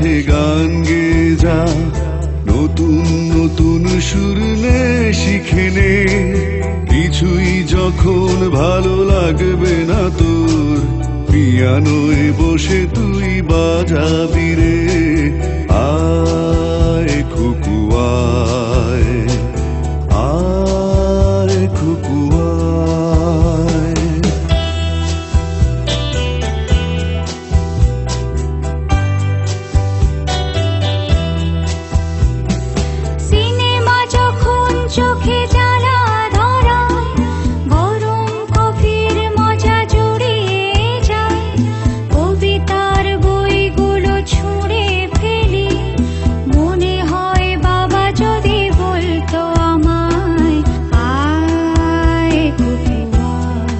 সাথে গান গেয়ে যা, নতুন নতুন সুর নে শিখে নে। কিছুই যখন ভালো লাগবে না তোর, পিয়ানোয় বসে তুই বাজাবি রে। আয় খুকু আয়, আয় খুকু আয়। সিনেমা যখন চোখে জ্বালা ধরায়, গরম কফির মজা জুড়িয়ে যায়। কবিতার বইগুলো ছুঁড়ে ফেলি, মনে হয় বাবা যদি বলতো আমায়, আয় খুকু আয়,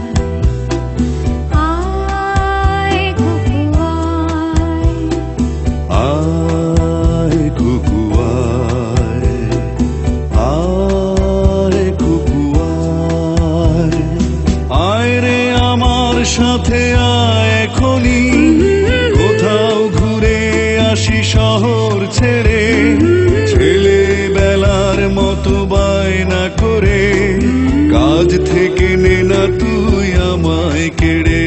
আয় খুকু আয়। আয় খুকু আয়, আয় খুকু আয়। আয় রে আমার সাথে আয় এখনই, কোথাও ঘুরে আসি শহর ছেড়ে। ছেলেবেলার মতো বায়না করে, কাজ থেকে নে না তুই আমায় কেড়ে।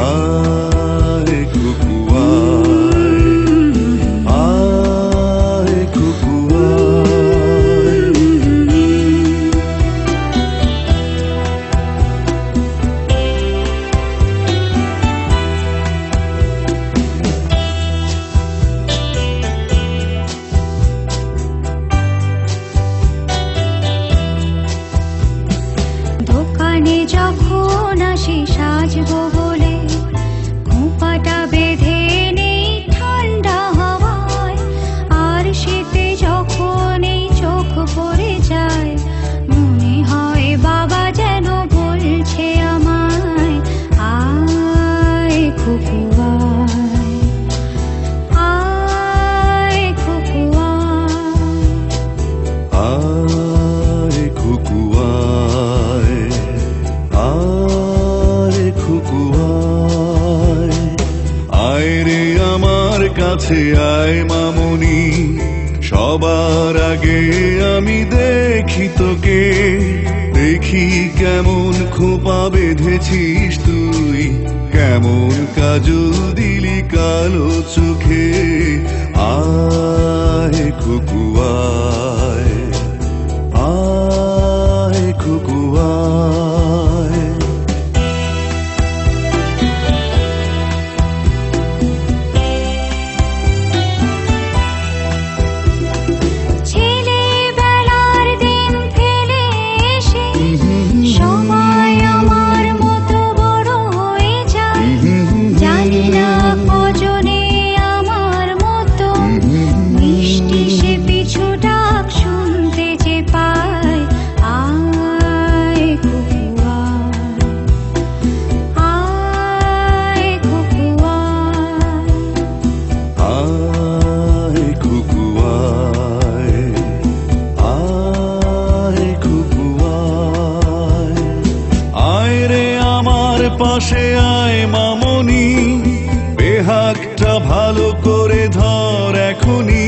আয় খুকু আয়, আয় খুকু আয়। দোকানে যখন আসি সাজবো বলে, খোঁপাটা বেঁধে নেই ঠান্ডা হাওয়ায়। আর শীতে যখন এই চোখ পড়ে যায়, মনে হয় বাবা যেন বলছে আমায়, আয় খুকু আয়, আয় খুকু আয়। আয় খুকু আয়, আয় খুকু আয়। আয় রে আমার কাছে আয় মামুনি, সবার আগে আমি দেখি তোকে। দেখি কেমন খোপা বেঁধেছিস তুই, কেমন কাজল দিলি কালো চোখে। আয় খুকু আয়, আয় খুকু আয়। ছেলেবেলার দিন ফেলে এসে সবাই আমার মতো বড় হয়ে যায়। জানি না কজনে আমার মতো মিষ্টি সে পিছু ডাক শুনতে যে পায়। আয় খুকু আয়, আয় খুকু আয়। আয় খুকু আয়, আয় খুকু আয়। আয় রে আমার পাশে আয় মামনি, বেহাগটা ভালো করে ধর এখনি।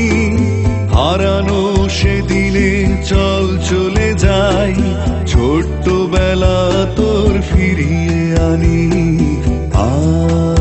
হারানো সেদিনে চল চলে যাই, ছোট্টবেলা তোর ফিরিয়ে আনি। আয়